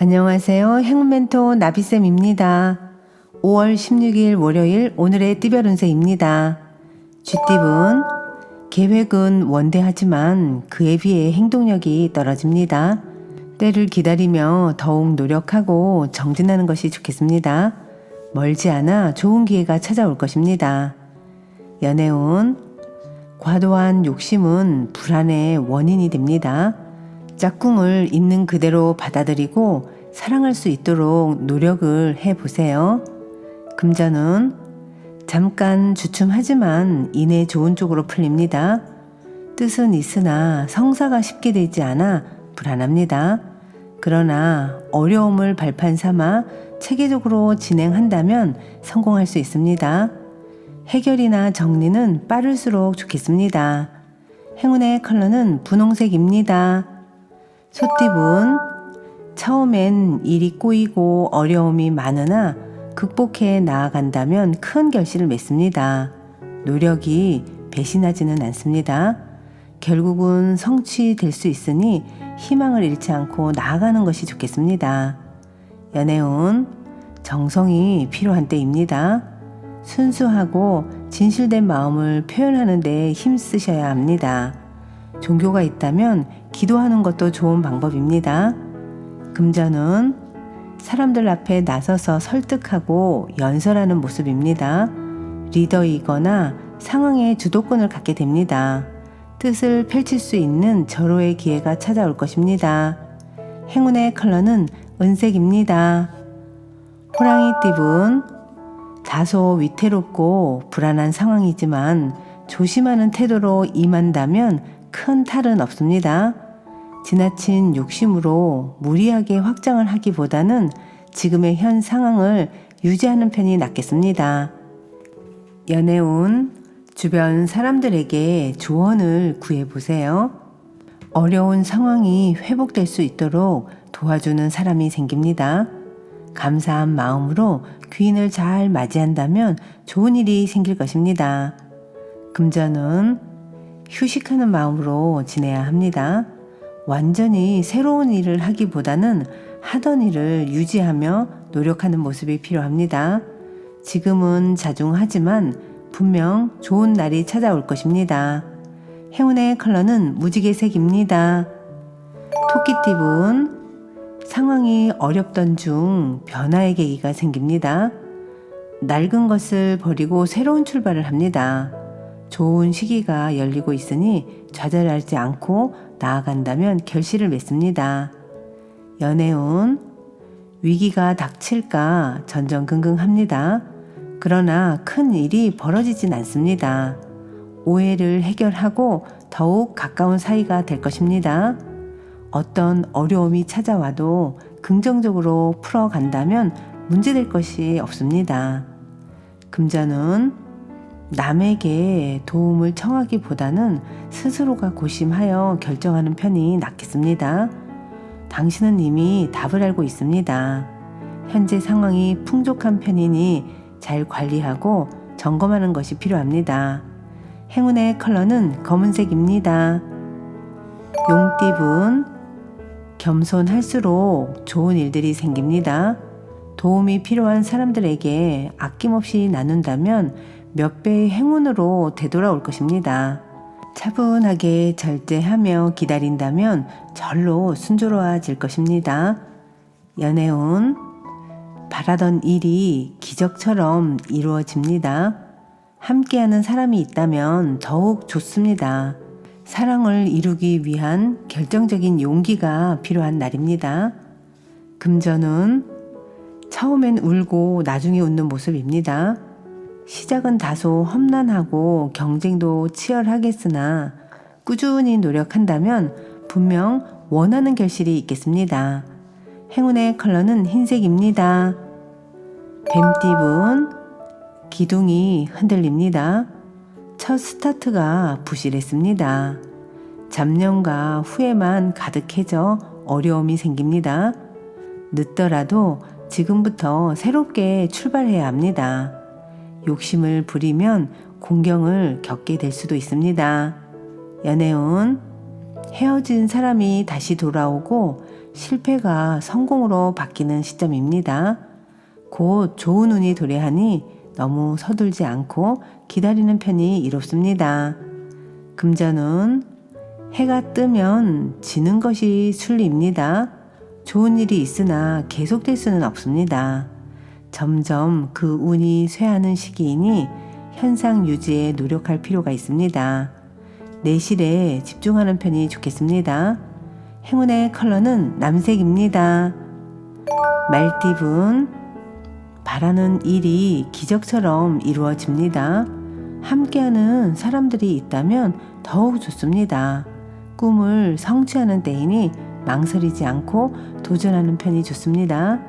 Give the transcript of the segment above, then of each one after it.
안녕하세요. 행운 멘토 나비쌤입니다. 5월 16일 월요일 오늘의 띠별 운세입니다. 쥐띠분, 계획은 원대하지만 그에 비해 행동력이 떨어집니다. 때를 기다리며 더욱 노력하고 정진하는 것이 좋겠습니다. 멀지 않아 좋은 기회가 찾아올 것입니다. 연애운, 과도한 욕심은 불안의 원인이 됩니다. 짝꿍을 있는 그대로 받아들이고 사랑할 수 있도록 노력을 해보세요. 금전은 잠깐 주춤하지만 이내 좋은 쪽으로 풀립니다. 뜻은 있으나 성사가 쉽게 되지 않아 불안합니다. 그러나 어려움을 발판 삼아 체계적으로 진행한다면 성공할 수 있습니다. 해결이나 정리는 빠를수록 좋겠습니다. 행운의 컬러는 분홍색입니다. 소띠분, 처음엔 일이 꼬이고 어려움이 많으나 극복해 나아간다면 큰 결실을 맺습니다. 노력이 배신하지는 않습니다. 결국은 성취될 수 있으니 희망을 잃지 않고 나아가는 것이 좋겠습니다. 연애운, 정성이 필요한 때입니다. 순수하고 진실된 마음을 표현하는 데 힘쓰셔야 합니다. 종교가 있다면 기도하는 것도 좋은 방법입니다. 금전은 사람들 앞에 나서서 설득하고 연설하는 모습입니다. 리더이거나 상황의 주도권을 갖게 됩니다. 뜻을 펼칠 수 있는 절호의 기회가 찾아올 것입니다. 행운의 컬러는 은색입니다. 호랑이띠분, 다소 위태롭고 불안한 상황이지만 조심하는 태도로 임한다면 큰 탈은 없습니다. 지나친 욕심으로 무리하게 확장을 하기보다는 지금의 현 상황을 유지하는 편이 낫겠습니다. 연애운, 주변 사람들에게 조언을 구해보세요. 어려운 상황이 회복될 수 있도록 도와주는 사람이 생깁니다. 감사한 마음으로 귀인을 잘 맞이한다면 좋은 일이 생길 것입니다. 금전은 휴식하는 마음으로 지내야 합니다. 완전히 새로운 일을 하기보다는 하던 일을 유지하며 노력하는 모습이 필요합니다. 지금은 자중하지만 분명 좋은 날이 찾아올 것입니다. 행운의 컬러는 무지개색입니다. 토끼띠분, 상황이 어렵던 중 변화의 계기가 생깁니다. 낡은 것을 버리고 새로운 출발을 합니다. 좋은 시기가 열리고 있으니 좌절하지 않고 나아간다면 결실을 맺습니다. 연애운, 위기가 닥칠까 전전긍긍합니다. 그러나 큰 일이 벌어지진 않습니다. 오해를 해결하고 더욱 가까운 사이가 될 것입니다. 어떤 어려움이 찾아와도 긍정적으로 풀어간다면 문제될 것이 없습니다. 금전은 남에게 도움을 청하기보다는 스스로가 고심하여 결정하는 편이 낫겠습니다. 당신은 이미 답을 알고 있습니다. 현재 상황이 풍족한 편이니 잘 관리하고 점검하는 것이 필요합니다. 행운의 컬러는 검은색입니다. 용띠분, 겸손할수록 좋은 일들이 생깁니다. 도움이 필요한 사람들에게 아낌없이 나눈다면 몇 배의 행운으로 되돌아올 것입니다. 차분하게 절제하며 기다린다면 절로 순조로워질 것입니다. 연애운, 바라던 일이 기적처럼 이루어집니다. 함께하는 사람이 있다면 더욱 좋습니다. 사랑을 이루기 위한 결정적인 용기가 필요한 날입니다. 금전은 처음엔 울고 나중에 웃는 모습입니다. 시작은 다소 험난하고 경쟁도 치열하겠으나 꾸준히 노력한다면 분명 원하는 결실이 있겠습니다. 행운의 컬러는 흰색입니다. 뱀띠분, 기둥이 흔들립니다. 첫 스타트가 부실했습니다. 잡념과 후회만 가득해져 어려움이 생깁니다. 늦더라도 지금부터 새롭게 출발해야 합니다. 욕심을 부리면 공경을 겪게 될 수도 있습니다. 연애운, 헤어진 사람이 다시 돌아오고 실패가 성공으로 바뀌는 시점입니다. 곧 좋은 운이 도래하니 너무 서둘지 않고 기다리는 편이 이롭습니다. 금전운, 해가 뜨면 지는 것이 순리입니다. 좋은 일이 있으나 계속될 수는 없습니다. 점점 그 운이 쇠하는 시기이니 현상 유지에 노력할 필요가 있습니다. 내실에 집중하는 편이 좋겠습니다. 행운의 컬러는 남색입니다. 말띠분, 바라는 일이 기적처럼 이루어집니다. 함께하는 사람들이 있다면 더욱 좋습니다. 꿈을 성취하는 때이니 망설이지 않고 도전하는 편이 좋습니다.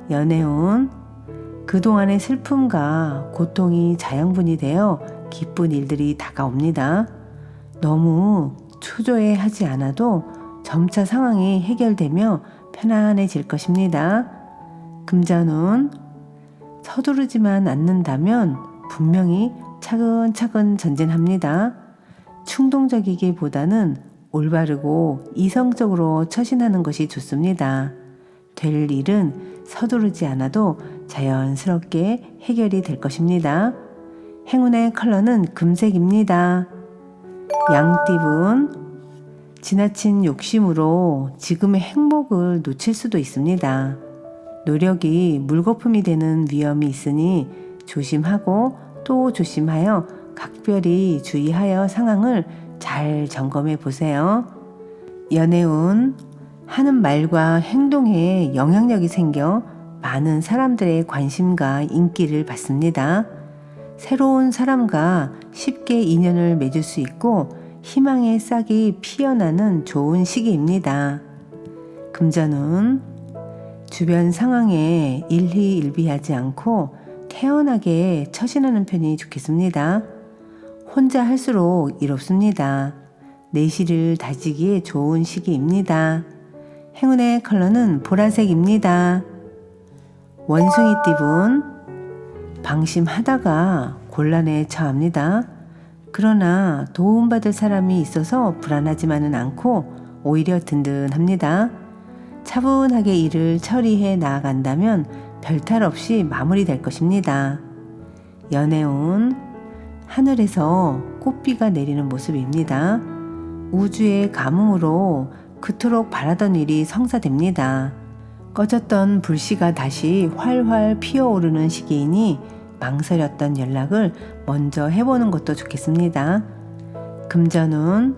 연애운, 그동안의 슬픔과 고통이 자양분이 되어 기쁜 일들이 다가옵니다. 너무 초조해하지 않아도 점차 상황이 해결되며 편안해질 것입니다. 금전운, 서두르지만 않는다면 분명히 차근차근 전진합니다. 충동적이기보다는 올바르고 이성적으로 처신하는 것이 좋습니다. 될 일은 서두르지 않아도 자연스럽게 해결이 될 것입니다. 행운의 컬러는 금색입니다. 양띠분, 지나친 욕심으로 지금의 행복을 놓칠 수도 있습니다. 노력이 물거품이 되는 위험이 있으니 조심하고 또 조심하여 각별히 주의하여 상황을 잘 점검해 보세요. 연애운, 하는 말과 행동에 영향력이 생겨 많은 사람들의 관심과 인기를 받습니다. 새로운 사람과 쉽게 인연을 맺을 수 있고 희망의 싹이 피어나는 좋은 시기입니다. 금전운, 주변 상황에 일희일비하지 않고 태연하게 처신하는 편이 좋겠습니다. 혼자 할수록 이롭습니다. 내실을 다지기에 좋은 시기입니다. 행운의 컬러는 보라색입니다. 원숭이띠분, 방심하다가 곤란에 처합니다. 그러나 도움받을 사람이 있어서 불안하지만은 않고 오히려 든든합니다. 차분하게 일을 처리해 나아간다면 별탈 없이 마무리될 것입니다. 연애운, 하늘에서 꽃비가 내리는 모습입니다. 우주의 감흥으로 그토록 바라던 일이 성사됩니다. 꺼졌던 불씨가 다시 활활 피어오르는 시기이니 망설였던 연락을 먼저 해보는 것도 좋겠습니다. 금전운,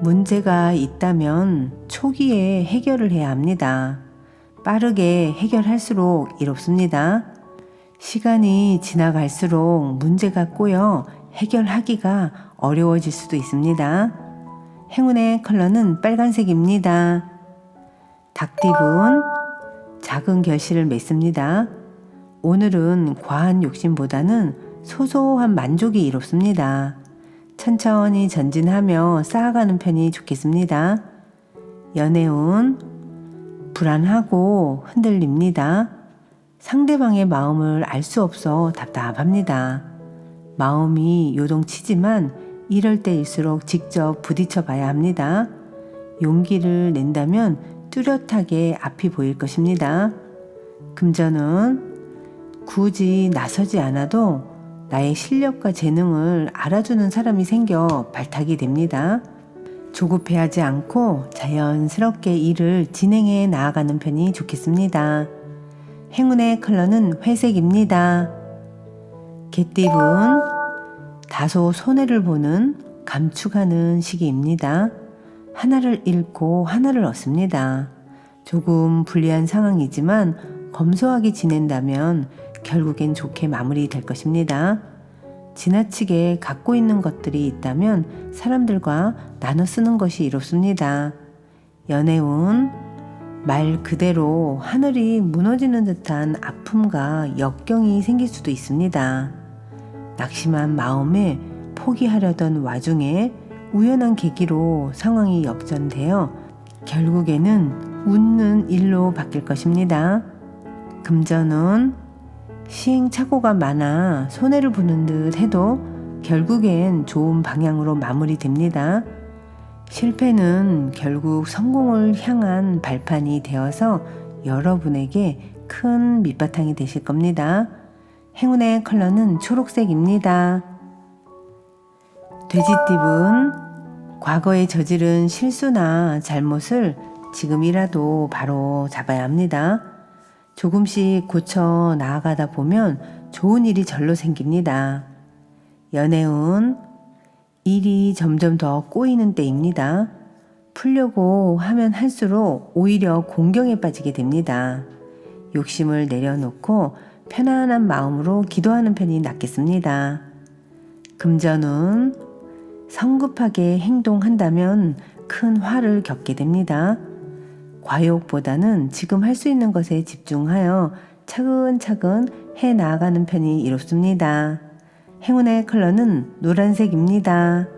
문제가 있다면 초기에 해결을 해야 합니다. 빠르게 해결할수록 이롭습니다. 시간이 지나갈수록 문제가 꼬여 해결하기가 어려워질 수도 있습니다. 행운의 컬러는 빨간색입니다. 닭띠분, 작은 결실을 맺습니다. 오늘은 과한 욕심보다는 소소한 만족이 이롭습니다. 천천히 전진하며 쌓아가는 편이 좋겠습니다. 연애운, 불안하고 흔들립니다. 상대방의 마음을 알 수 없어 답답합니다. 마음이 요동치지만 이럴 때일수록 직접 부딪혀 봐야 합니다. 용기를 낸다면 뚜렷하게 앞이 보일 것입니다. 금전은 굳이 나서지 않아도 나의 실력과 재능을 알아주는 사람이 생겨 발탁이 됩니다. 조급해하지 않고 자연스럽게 일을 진행해 나아가는 편이 좋겠습니다. 행운의 컬러는 회색입니다. 개띠분, 다소 손해를 보는 감축하는 시기입니다. 하나를 잃고 하나를 얻습니다. 조금 불리한 상황이지만 검소하게 지낸다면 결국엔 좋게 마무리될 것입니다. 지나치게 갖고 있는 것들이 있다면 사람들과 나눠 쓰는 것이 이롭습니다. 연애운, 말 그대로 하늘이 무너지는 듯한 아픔과 역경이 생길 수도 있습니다. 낙심한 마음에 포기하려던 와중에 우연한 계기로 상황이 역전되어 결국에는 웃는 일로 바뀔 것입니다. 금전운, 시행착오가 많아 손해를 보는 듯 해도 결국엔 좋은 방향으로 마무리됩니다. 실패는 결국 성공을 향한 발판이 되어서 여러분에게 큰 밑바탕이 되실 겁니다. 행운의 컬러는 초록색입니다. 돼지띠분, 과거에 저지른 실수나 잘못을 지금이라도 바로 잡아야 합니다. 조금씩 고쳐 나아가다 보면 좋은 일이 절로 생깁니다. 연애운, 일이 점점 더 꼬이는 때입니다. 풀려고 하면 할수록 오히려 공경에 빠지게 됩니다. 욕심을 내려놓고 편안한 마음으로 기도하는 편이 낫겠습니다. 금전운, 성급하게 행동한다면 큰 화를 겪게 됩니다. 과욕보다는 지금 할 수 있는 것에 집중하여 차근차근 해 나아가는 편이 이롭습니다. 행운의 컬러는 노란색입니다.